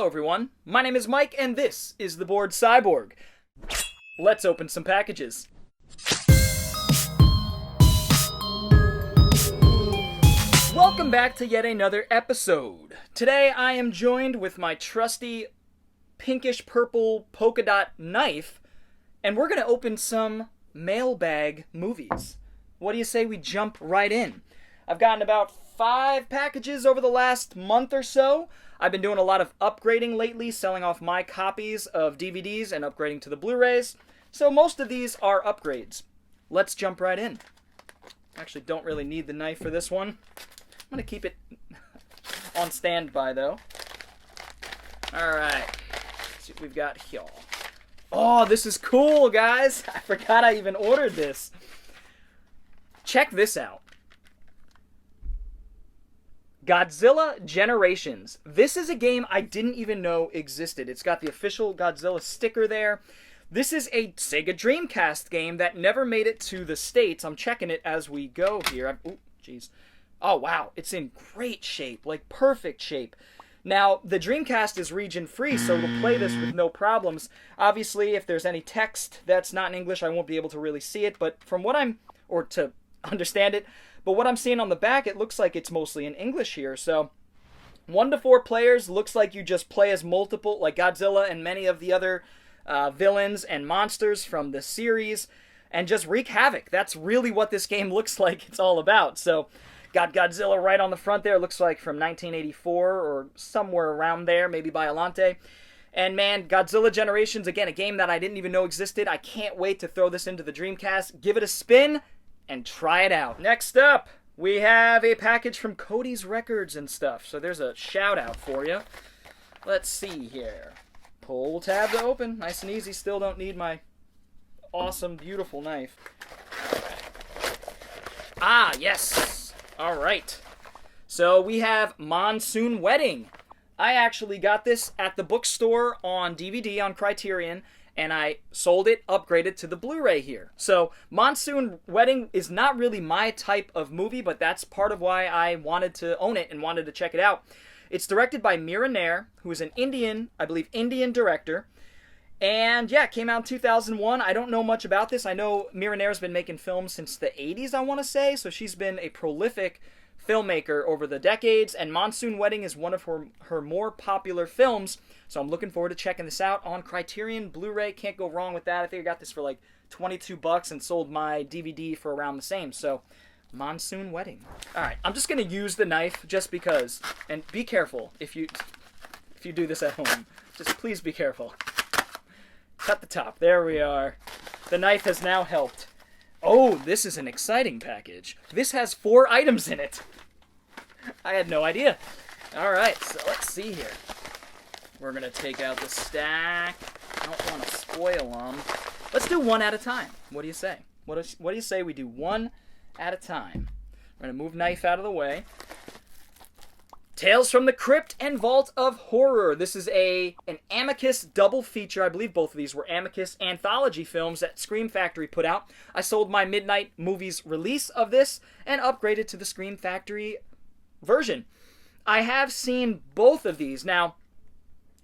Hello everyone, my name is Mike and this is TheBoredCyborg. Let's open some packages. Welcome back to yet another episode. Today I am joined with my trusty pinkish purple polka dot knife, and we're going to open some Mailbag movies. What do you say we jump right in? I've gotten about 5 packages over the last month or so. I've been doing a lot of upgrading lately, selling off my copies of DVDs and upgrading to the Blu-rays. So most of these are upgrades. Let's jump right in. Actually, don't really need the knife for this one. I'm going to keep it on standby, though. Alright. Let's see what we've got here. Oh, this is cool, guys. I forgot I even ordered this. Check this out. Godzilla Generations. This is a game I didn't even know existed. It's got the official Godzilla sticker there. This is a Sega Dreamcast game that never made it to the States. I'm checking it as we go here. Oh, jeez. Oh, wow. It's in great shape. Like, perfect shape. Now, the Dreamcast is region-free, so it'll play this with no problems. Obviously, if there's any text that's not in English, I won't be able to really see it. But from what or to understand it, but what I'm seeing on the back, it looks like it's mostly in English here. So 1 to 4 players, looks like you just play as multiple, like Godzilla and many of the other villains and monsters from the series, and just wreak havoc. That's really what this game looks like it's all about. So got Godzilla right on the front there. Looks like from 1984 or somewhere around there, maybe Biollante. And man, Godzilla Generations, again, a game that I didn't even know existed. I can't wait to throw this into the Dreamcast, give it a spin, and try it out. Next up, we have a package from Cody's Records and stuff. So there's a shout out for you. Let's see here. Pull tab to open. Nice and easy. Still don't need my awesome, beautiful knife. Ah, yes. All right. So we have Monsoon Wedding. I actually got this at the bookstore on DVD on Criterion, and I sold it, upgraded to the Blu-ray here. So Monsoon Wedding is not really my type of movie, but that's part of why I wanted to own it and wanted to check it out. It's directed by Mira Nair, who is an Indian director. And yeah, it came out in 2001. I don't know much about this. I know Mira Nair's been making films since the 80s, I want to say. So she's been a prolific filmmaker over the decades, and Monsoon Wedding is one of her more popular films, so I'm looking forward to checking this out on Criterion Blu-ray. Can't go wrong with that. I think I got this for like $22 and sold my DVD for around the same. So Monsoon Wedding. Alright, I'm just going to use the knife just because, and be careful if you do this at home. Just please be careful. Cut the top. There we are. The knife has now helped. Oh, this is an exciting package. This has 4 items in it. I had no idea. Alright, so let's see here. We're going to take out the stack. I don't want to spoil them. Let's do 1 at a time. What do you say? What do you say we do 1 at a time? We're going to move knife out of the way. Tales from the Crypt and Vault of Horror. This is an Amicus double feature. I believe both of these were Amicus anthology films that Scream Factory put out. I sold my Midnight Movies release of this and upgraded to the Scream Factory version. I have seen both of these. Now,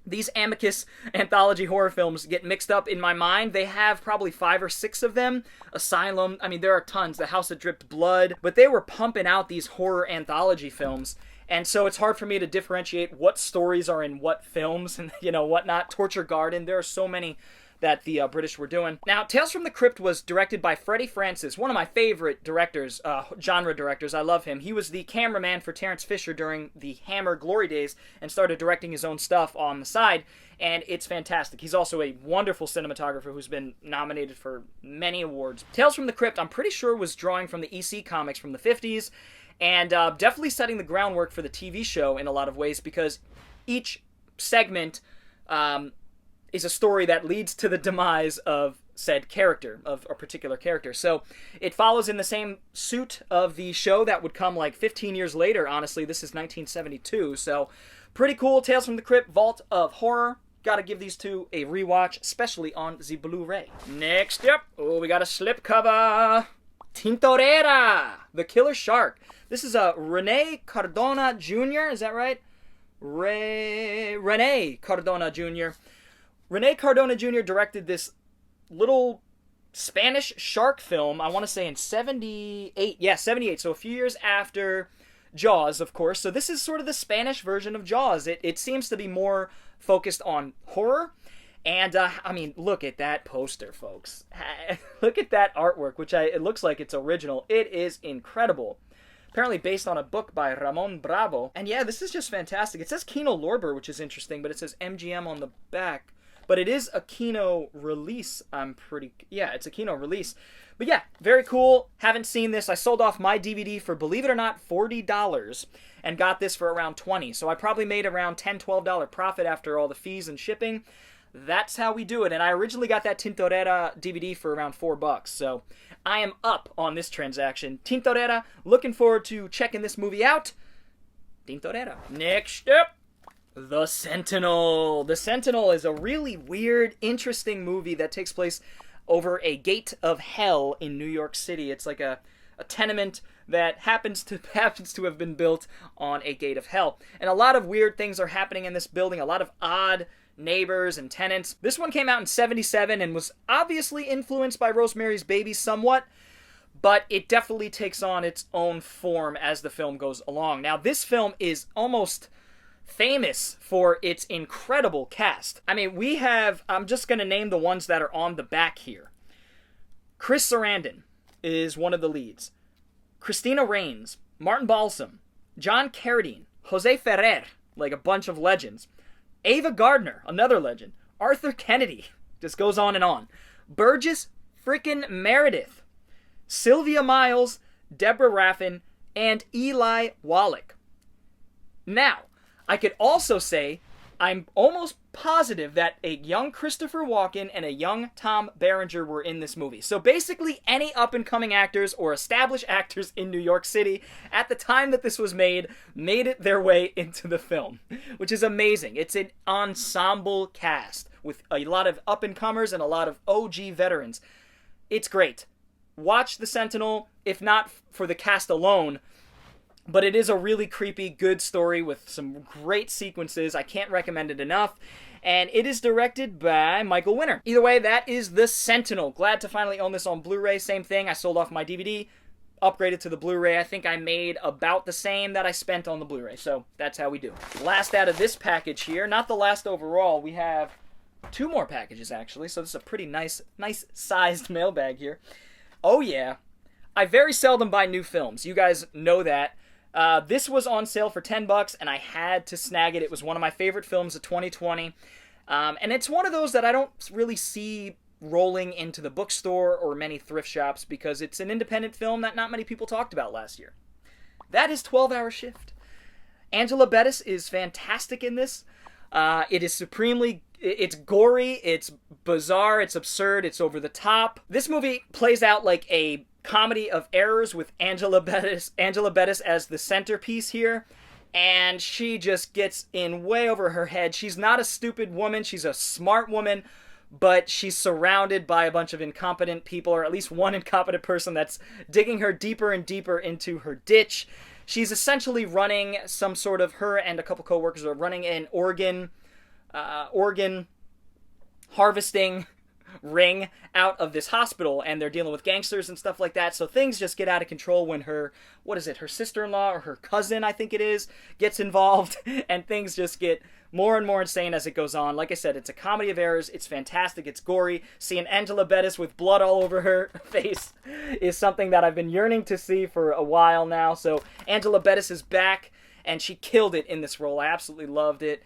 these Amicus anthology horror films get mixed up in my mind. They have probably 5 or 6 of them. Asylum, I mean, there are tons. The House That Dripped Blood. But they were pumping out these horror anthology films. And so it's hard for me to differentiate what stories are in what films and, whatnot. Torture Garden, there are so many that the British were doing. Now, Tales from the Crypt was directed by Freddie Francis, one of my favorite directors, genre directors. I love him. He was the cameraman for Terence Fisher during the Hammer glory days and started directing his own stuff on the side, and it's fantastic. He's also a wonderful cinematographer who's been nominated for many awards. Tales from the Crypt, I'm pretty sure, was drawing from the EC comics from the 50s, and definitely setting the groundwork for the TV show in a lot of ways, because each segment is a story that leads to the demise of said character, of a particular character. So it follows in the same suit of the show that would come like 15 years later, honestly. This is 1972, so pretty cool. Tales from the Crypt, Vault of Horror. Gotta give these two a rewatch, especially on the Blu-ray. Next up, we got a slipcover. Tintorera, The Killer Shark. This is Rene Cardona Jr., is that right? Rene Cardona Jr. Rene Cardona Jr. directed this little Spanish shark film, I want to say in 78. Yeah, 78. So a few years after Jaws, of course. So this is sort of the Spanish version of Jaws. It seems to be more focused on horror. And, I mean, look at that poster, folks. Look at that artwork, which it looks like it's original. It is incredible. Apparently based on a book by Ramon Bravo. And yeah, this is just fantastic. It says Kino Lorber, which is interesting, but it says MGM on the back. But it is a Kino release, yeah, it's a Kino release. But yeah, very cool. Haven't seen this. I sold off my DVD for, believe it or not, $40 and got this for around $20. So I probably made around $10, $12 profit after all the fees and shipping. That's how we do it. And I originally got that Tintorera DVD for around $4. So I am up on this transaction. Tintorera, looking forward to checking this movie out. Tintorera. Next up, The Sentinel. The Sentinel is a really weird, interesting movie that takes place over a gate of hell in New York City. It's like a tenement that happens to have been built on a gate of hell. And a lot of weird things are happening in this building. A lot of odd neighbors and tenants. This one came out in 1977 and was obviously influenced by Rosemary's Baby somewhat, but it definitely takes on its own form as the film goes along. Now, this film is almost famous for its incredible cast. I mean, I'm just going to name the ones that are on the back here. Chris Sarandon is one of the leads. Christina Rains, Martin Balsam, John Carradine, Jose Ferrer, like a bunch of legends. Ava Gardner, another legend. Arthur Kennedy, just goes on and on. Burgess frickin' Meredith. Sylvia Miles, Deborah Raffin, and Eli Wallach. Now, I could also say I'm almost positive that a young Christopher Walken and a young Tom Berenger were in this movie. So basically any up-and-coming actors or established actors in New York City at the time that this was made it their way into the film, which is amazing. It's an ensemble cast with a lot of up-and-comers and a lot of OG veterans. It's great. Watch The Sentinel, if not for the cast alone, but it is a really creepy, good story with some great sequences. I can't recommend it enough. And it is directed by Michael Winner. Either way, that is The Sentinel. Glad to finally own this on Blu-ray. Same thing. I sold off my DVD, upgraded to the Blu-ray. I think I made about the same that I spent on the Blu-ray. So that's how we do. Last out of this package here. Not the last overall. We have 2 more packages, actually. So this is a pretty nice sized mailbag here. Oh, yeah. I very seldom buy new films. You guys know that. This was on sale for $10, and I had to snag it. It was one of my favorite films of 2020. And it's one of those that I don't really see rolling into the bookstore or many thrift shops because it's an independent film that not many people talked about last year. That is 12-Hour Shift. Angela Bettis is fantastic in this. It is it's gory, it's bizarre, it's absurd, it's over the top. This movie plays out like a comedy of errors with Angela Bettis as the centerpiece here, and she just gets in way over her head. She's not a stupid woman, she's a smart woman, but she's surrounded by a bunch of incompetent people, or at least one incompetent person that's digging her deeper and deeper into her ditch. She's essentially running some sort of, her and a couple co-workers are running an organ harvesting ring out of this hospital, and they're dealing with gangsters and stuff like that, so things just get out of control when her sister-in-law or her cousin, I think it is, gets involved, and things just get more and more insane as it goes on. Like I said, it's a comedy of errors, it's fantastic, it's gory. Seeing Angela Bettis with blood all over her face is something that I've been yearning to see for a while now, so Angela Bettis is back, and she killed it in this role. I absolutely loved it.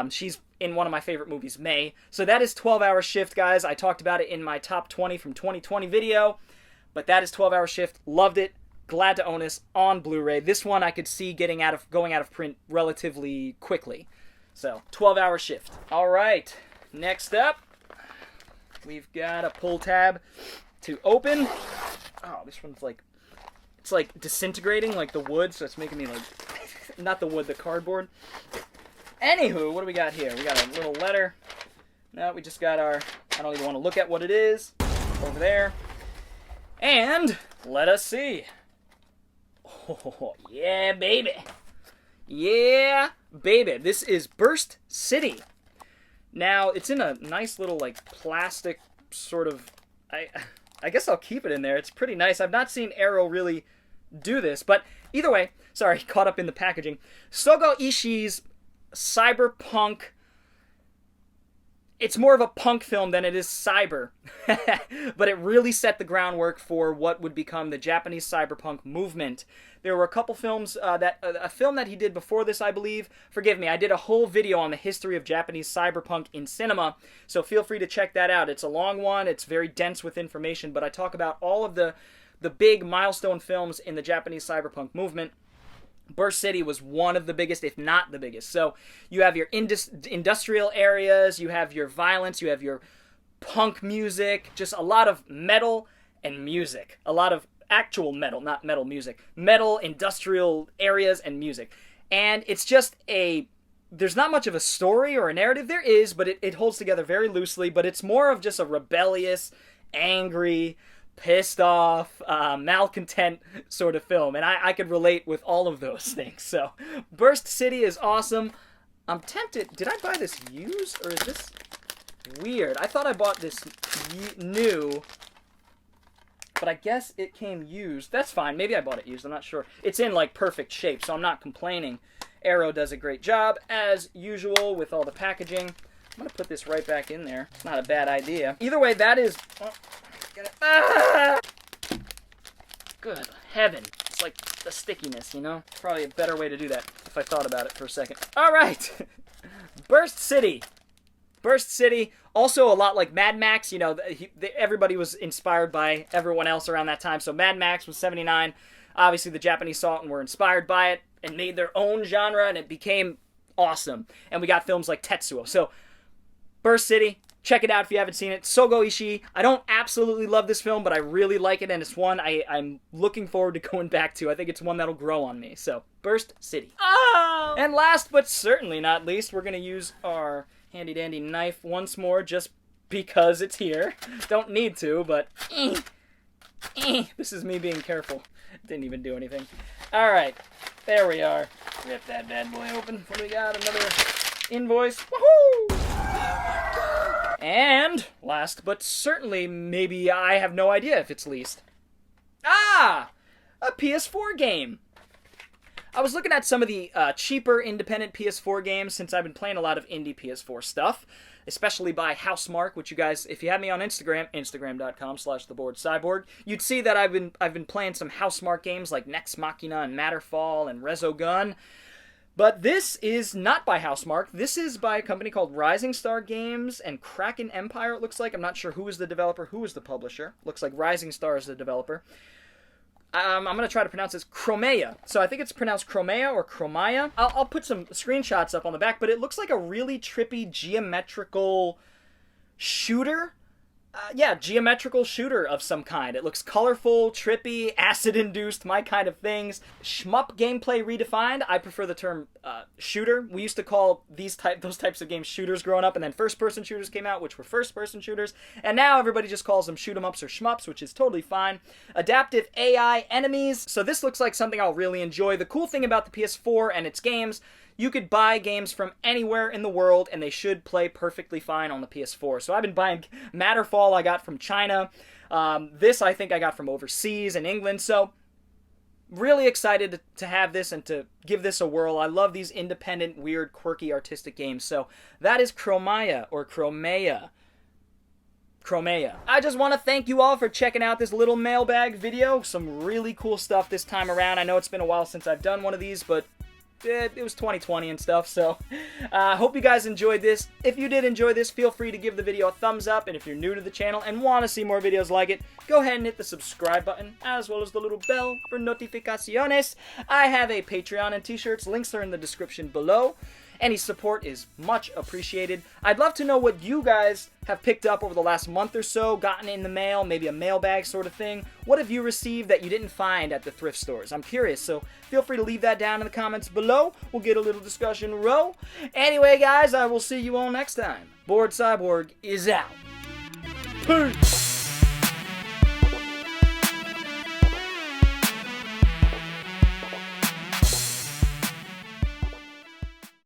She's in one of my favorite movies, May. So that is 12-Hour Shift, guys. I talked about it in my top 20 from 2020 video, but that is 12-Hour Shift. Loved it. Glad to own this on Blu-ray. This one I could see going out of print relatively quickly. So, 12-Hour Shift. All right. Next up, we've got a pull tab to open. Oh, this one's like, it's like disintegrating like the wood, so it's making me like, not the wood, the cardboard. Anywho, what do we got here? We got a little letter. No, we just got our, I don't even want to look at what it is. Over there. And, let us see. Oh, yeah, baby. Yeah, baby. This is Burst City. Now, it's in a nice little, like, plastic sort of... I guess I'll keep it in there. It's pretty nice. I've not seen Arrow really do this, but either way, sorry, caught up in the packaging. Sogo Ishii's cyberpunk... It's more of a punk film than it is cyber, but it really set the groundwork for what would become the Japanese cyberpunk movement. There were a couple films, a film that he did before this, I believe. Forgive me, I did a whole video on the history of Japanese cyberpunk in cinema, so feel free to check that out. It's a long one, it's very dense with information, but I talk about all of the big milestone films in the Japanese cyberpunk movement. Burst City was one of the biggest, if not the biggest. So you have your industrial areas, you have your violence, you have your punk music, just a lot of metal and music. A lot of actual metal, not metal music. Metal, industrial areas, and music. And it's just there's not much of a story or a narrative. There is, but it holds together very loosely. But it's more of just a rebellious, angry, pissed off, malcontent sort of film, and I could relate with all of those things. So Burst City is awesome. I'm tempted, did I buy this used, or is this weird? I thought I bought this new, but I guess it came used. That's fine, maybe I bought it used, I'm not sure. It's in like perfect shape, so I'm not complaining. Arrow does a great job, as usual, with all the packaging. I'm gonna put this right back in there. It's not a bad idea. Either way, that is... Get it. Ah! Good heaven. It's like the stickiness, you know? Probably a better way to do that if I thought about it for a second. Alright! Burst City. Burst City, also a lot like Mad Max. You know, everybody was inspired by everyone else around that time. So Mad Max was 79. Obviously, the Japanese saw it and were inspired by it and made their own genre, and it became awesome. And we got films like Tetsuo. So, Burst City. Check it out if you haven't seen it. Sogo Ishii. I don't absolutely love this film, but I really like it, and it's one I'm looking forward to going back to. I think it's one that'll grow on me. So, Burst City. Oh! And last but certainly not least, we're going to use our handy-dandy knife once more, just because it's here. Don't need to, but... This is me being careful. Didn't even do anything. Alright, there we are. Rip that bad boy open. What do we got? Another invoice. Woohoo! And, last but certainly, maybe I have no idea if it's least. A PS4 game. I was looking at some of the cheaper independent PS4 games since I've been playing a lot of indie PS4 stuff, especially by Housemarque, which you guys, if you have me on Instagram, instagram.com/TheBoredCyborg, you'd see that I've been playing some Housemarque games like Nex Machina and Matterfall and Resogun. But this is not by Housemarque. This is by a company called Rising Star Games and Kraken Empire, it looks like. I'm not sure who is the developer, who is the publisher. Looks like Rising Star is the developer. I'm going to try to pronounce this Chromea. So I think it's pronounced Chromea or Chromaya. I'll put some screenshots up on the back, but it looks like a really trippy geometrical shooter. Geometrical shooter of some kind. It looks colorful, trippy, acid-induced, my kind of things. Shmup gameplay redefined. I prefer the term shooter. We used to call those types of games shooters growing up, and then first-person shooters came out, which were first-person shooters, and now everybody just calls them shoot-em-ups or shmups, which is totally fine. Adaptive AI enemies. So this looks like something I'll really enjoy. The cool thing about the PS4 and its games, you could buy games from anywhere in the world, and they should play perfectly fine on the PS4. So I've been buying Matterfall I got from China. This I think I got from overseas in England. So really excited to have this and to give this a whirl. I love these independent, weird, quirky, artistic games. So that is Chromaya or Chromea. Chromea. I just want to thank you all for checking out this little mailbag video. Some really cool stuff this time around. I know it's been a while since I've done one of these, but it was 2020 and stuff, so hope you guys enjoyed this. If you did enjoy this, feel free to give the video a thumbs up, and if you're new to the channel and want to see more videos like it, go ahead and hit the subscribe button, as well as the little bell for notificaciones. I have a Patreon and t-shirts. Links are in the description below. Any support is much appreciated. I'd love to know what you guys have picked up over the last month or so, gotten in the mail, maybe a mailbag sort of thing. What have you received that you didn't find at the thrift stores? I'm curious, so feel free to leave that down in the comments below. We'll get a little discussion row. Anyway, guys, I will see you all next time. Bored Cyborg is out. Peace!